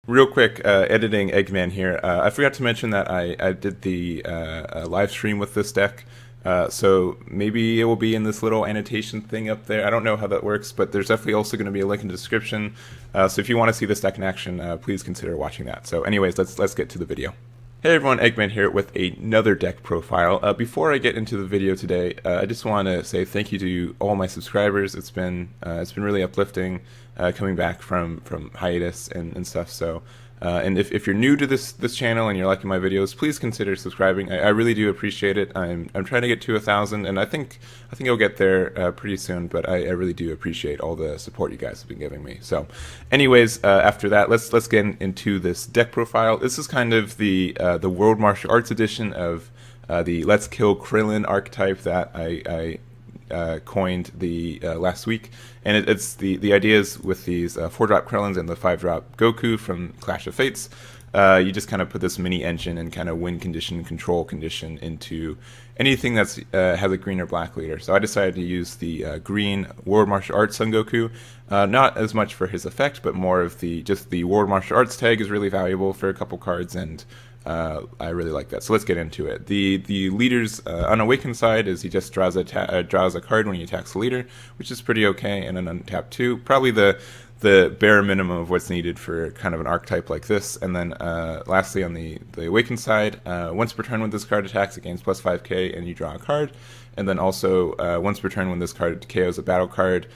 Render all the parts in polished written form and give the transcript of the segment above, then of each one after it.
Real quick, editing Eggman here. I forgot to mention that I did the live stream with this deck. So maybe it will be in this little annotation thing up there. I don't know how that works, but there's definitely also going to be a link in the description. So if you want to see this deck in action, please consider watching that. So anyways, let's get to the video. Hey everyone, Eggman here with another deck profile. Before I get into the video today, I just want to say thank you to all my subscribers. It's been really uplifting coming back from hiatus and stuff. So and if you're new to this channel and you're liking my videos, please consider subscribing. I really do appreciate it. I'm trying to get to 1,000, and I think I'll get there pretty soon. But I really do appreciate all the support you guys have been giving me. So, anyways, after that, let's get into this deck profile. This is kind of the World Martial Arts edition of the Let's Kill Krillin archetype that I coined the last week, and it's the ideas with these 4-drop Krillins and the 5-drop Goku from Clash of Fates. You just kind of put this mini engine and kind of win condition, control condition into anything that's has a green or black leader. So I decided to use the green World Martial Arts Son Goku, not as much for his effect, but more of just the World Martial Arts tag is really valuable for a couple cards, and I really like that. So let's get into it. The leader's unawakened side is he just draws a card when he attacks the leader, which is pretty okay, and an untap 2. Probably the bare minimum of what's needed for kind of an archetype like this. And then lastly, on the awakened side, once per turn when this card attacks, it gains plus 5k and you draw a card. And then also once per turn when this card KOs a battle card,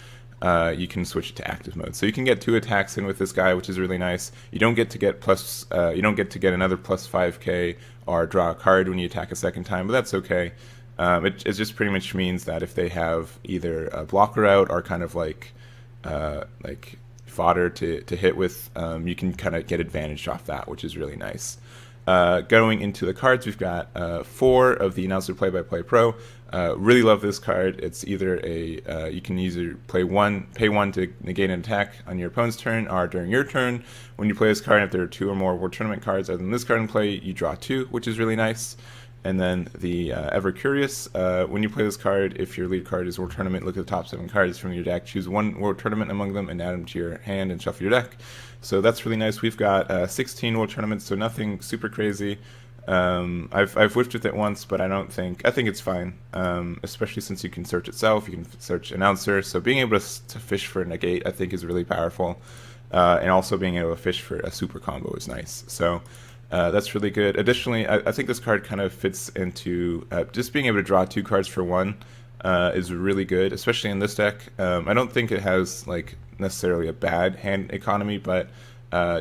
you can switch it to active mode. So you can get 2 attacks in with this guy, which is really nice. You don't get to get another plus 5k or draw a card when you attack a second time, but that's okay. It just pretty much means that if they have either a blocker out or kind of like fodder to hit with, you can kind of get advantage off that, which is really nice. Going into the cards, we've got 4 of the Announcer Play-by-Play Pro. Really love this card. It's either you can either pay 1 to negate an attack on your opponent's turn, or during your turn, when you play this card, if there are 2 or more World Tournament cards other than this card in play, you draw 2, which is really nice. And then the Ever Curious, when you play this card, if your lead card is World Tournament, look at the top 7 cards from your deck, choose 1 World Tournament among them, and add them to your hand and shuffle your deck. So that's really nice. We've got 16 World Tournaments, so nothing super crazy. I've whiffed with it once, but I think it's fine, especially since you can search itself, you can search Announcer, so being able to fish for a negate I think is really powerful, and also being able to fish for a super combo is nice. So that's really good. Additionally, I think this card kind of fits into just being able to draw 2 cards for 1 is really good, especially in this deck. I don't think it has like necessarily a bad hand economy, but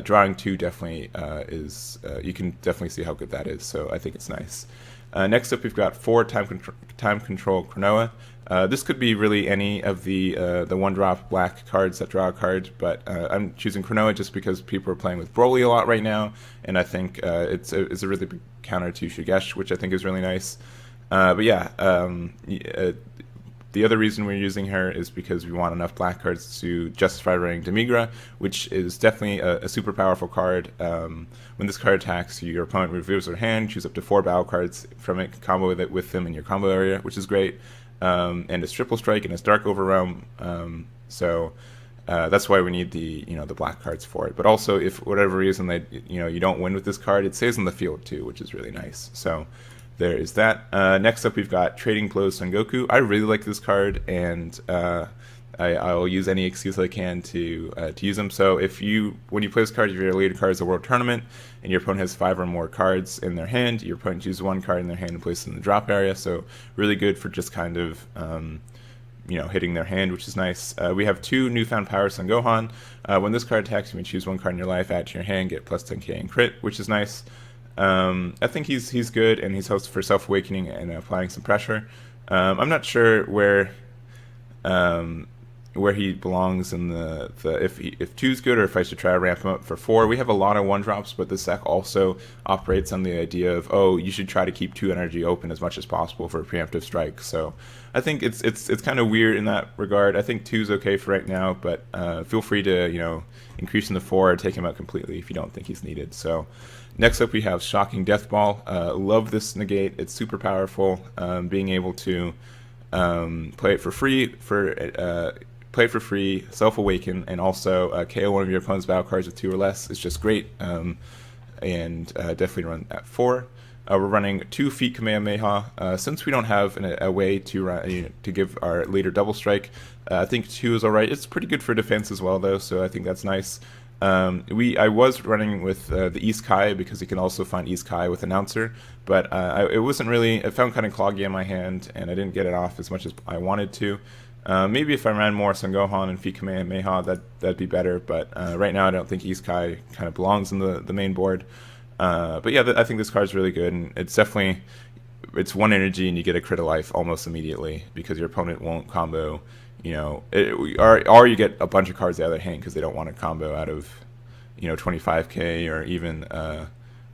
drawing 2 definitely you can definitely see how good that is, so I think it's nice. Next up, we've got 4 time control Cronoa. This could be really any of the 1-drop black cards that draw a card, but I'm choosing Cronoa just because people are playing with Broly a lot right now, and I think it's a really big counter to Shigesh, which I think is really nice. But yeah, the other reason we're using her is because we want enough black cards to justify running Demigra, which is definitely a super powerful card. When this card attacks, your opponent reveals their hand, choose up to 4 battle cards from it, combo with them in your combo area, which is great. And it's triple strike and it's dark overwhelm, so that's why we need the black cards for it. But also, if for whatever reason you don't win with this card, it stays on the field too, which is really nice. So there is that. Next up, we've got Trading Blows Son Goku. I really like this card, and I'll use any excuse I can to use them. So when you play this card, if your leader card is a World Tournament and your opponent has 5 or more cards in their hand, your opponent chooses 1 card in their hand and places it in the drop area. So really good for just kind of hitting their hand, which is nice. We have 2 newfound powers on Gohan. When this card attacks, you may choose 1 card in your life, add to your hand, get plus 10k and crit, which is nice. I think he's good, and he's helps for self-awakening and applying some pressure. I'm not sure where he belongs in if 2's good, or if I should try to ramp him up for 4. We have a lot of 1-drops, but this deck also operates on the idea of, you should try to keep 2 energy open as much as possible for a preemptive strike. So I think it's kind of weird in that regard. I think 2's okay for right now, but feel free to increase in the 4 or take him out completely if you don't think he's needed. So next up, we have Shocking Death Ball. Love this negate. It's super powerful. Being able to play it for free for play it for free, self-awaken, and also KO one of your opponent's battle cards with 2 or less is just great, and definitely run at 4. We're running 2 feet Kamehameha. Since we don't have a way to run, to give our leader double strike, I think 2 is alright. It's pretty good for defense as well, though, so I think that's nice. I was running with the East Kai because you can also find East Kai with Announcer, but it wasn't really, it felt kind of cloggy in my hand, and I didn't get it off as much as I wanted to. Maybe if I ran more Son Gohan and Feet Kamehameha, that'd be better, but right now I don't think East Kai kind of belongs in the main board. But yeah, I think this card's really good, and it's definitely, it's 1 energy and you get a crit of life almost immediately because your opponent won't combo, you know, or you get a bunch of cards out of their hand because they don't want to combo out of, you know, 25k or even,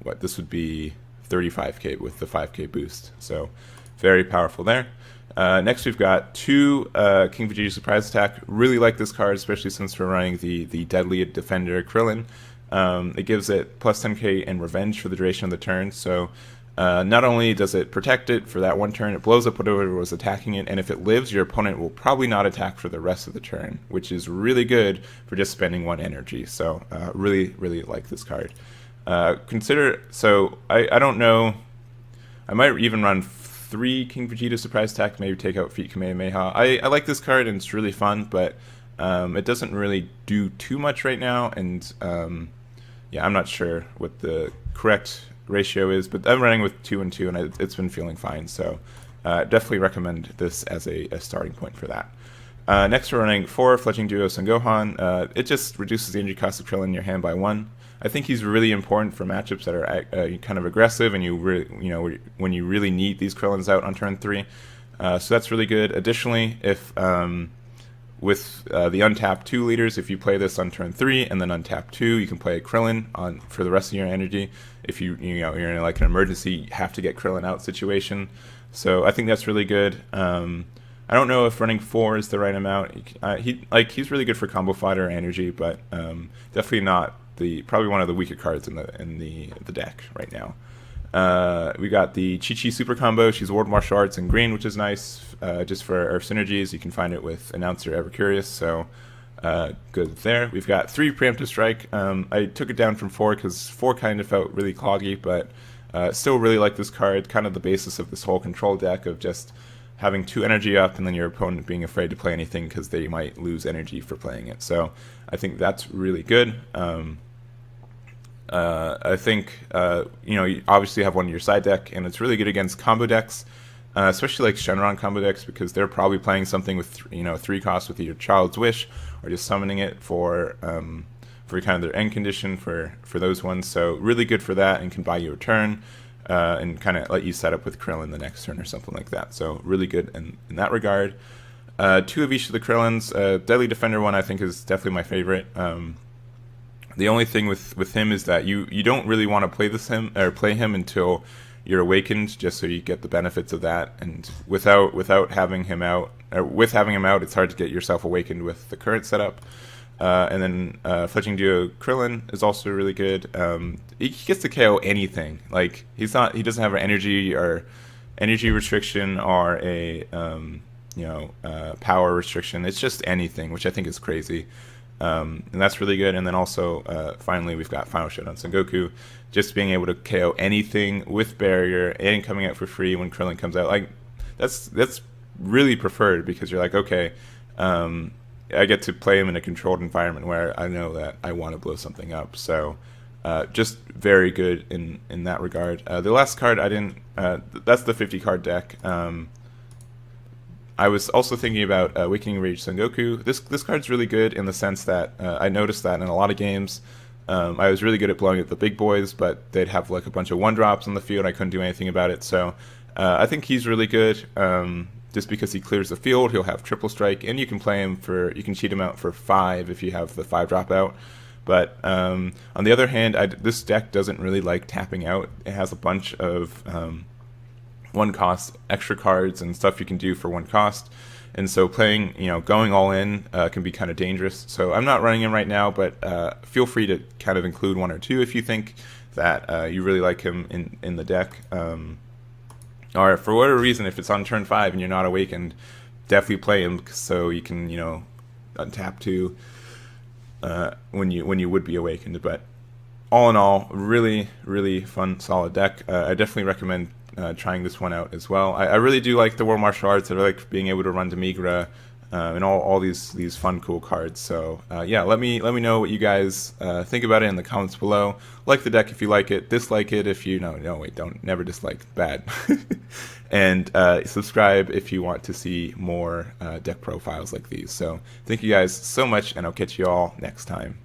what, this would be 35k with the 5k boost. So very powerful there. Next we've got 2 King Vegeta Surprise Attack. Really like this card, especially since we're running the Deadly Defender Krillin. It gives it plus 10k and revenge for the duration of the turn, so not only does it protect it for that 1 turn, it blows up whatever was attacking it, and if it lives, your opponent will probably not attack for the rest of the turn, which is really good for just spending 1 energy, so really like this card. So I don't know, I might even run 3 King Vegeta Surprise Attack, maybe take out Feet Kamehameha. I like this card and it's really fun, but it doesn't really do too much right now, and yeah, I'm not sure what the correct ratio is, but I'm running with 2 and 2, and it's been feeling fine, so definitely recommend this as a starting point for that. Next we're running 4 Fledgling Duo Son Gohan. It just reduces the energy cost of Krillin in your hand by 1. I think he's really important for matchups that are kind of aggressive, and when you really need these Krillins out on turn 3. So that's really good. Additionally, if with the untap 2 leaders, if you play this on turn 3 and then untap 2, you can play a Krillin on for the rest of your energy. If you're in like an emergency, you have to get Krillin out situation. So I think that's really good. I don't know if running 4 is the right amount. He's really good for combo fighter energy, but definitely not probably one of the weaker cards in the deck right now. We got the Chi-Chi Super Combo. She's World Martial Arts in green, which is nice, just for our synergies. You can find it with Announcer Ever Curious, so good there. We've got 3 Preemptive Strike. I took it down from 4 because 4 kind of felt really cloggy, but still really like this card, kind of the basis of this whole control deck of just having 2 energy up and then your opponent being afraid to play anything because they might lose energy for playing it. So I think that's really good. I think you obviously have one in your side deck, and it's really good against combo decks, especially like Shenron combo decks, because they're probably playing something with 3 costs with either Child's Wish or just summoning it for kind of their end condition for those ones. So really good for that, and can buy you a turn and kind of let you set up with Krillin the next turn or something like that. So really good in that regard. 2 of each of the Krillins. Deadly Defender one I think is definitely my favorite. The only thing with him is that you don't really want to play him until you're awakened, just so you get the benefits of that. And without having him out, or with having him out, it's hard to get yourself awakened with the current setup. And then Fledgling Duo Krillin is also really good. He gets to KO anything. Like he doesn't have an energy restriction or a power restriction. It's just anything, which I think is crazy. And that's really good. And then also, finally, we've got Final Showdown Son Goku, just being able to KO anything with barrier and coming out for free when Krillin comes out. Like that's really preferred, because you're like, okay, I get to play him in a controlled environment where I know that I want to blow something up. So just very good in that regard. The last card I didn't. That's the 50 card deck. I was also thinking about Awakening Rage Son Goku. This card's really good in the sense that I noticed that in a lot of games, I was really good at blowing up the big boys, but they'd have like a bunch of 1-drops on the field. I couldn't do anything about it. So I think he's really good. Just because he clears the field, he'll have triple strike, and you can play him you can cheat him out for 5 if you have the 5-drop out. But on the other hand, this deck doesn't really like tapping out. It has a bunch of 1-cost extra cards and stuff you can do for 1 cost, and so playing, going all in can be kind of dangerous. So I'm not running him right now, but feel free to kind of include 1 or 2 if you think that you really like him in the deck. Or for whatever reason, if it's on turn 5 and you're not awakened, definitely play him so you can, untap to when you would be awakened. But all in all, really, really fun, solid deck. I definitely recommend trying this one out as well. I really do like the World Martial Arts. I like being able to run Demigra and all these fun, cool cards. So yeah, let me know what you guys think about it in the comments below. Like the deck if you like it. Dislike it if you no wait, don't never dislike, bad. And subscribe if you want to see more deck profiles like these. So thank you guys so much, and I'll catch you all next time.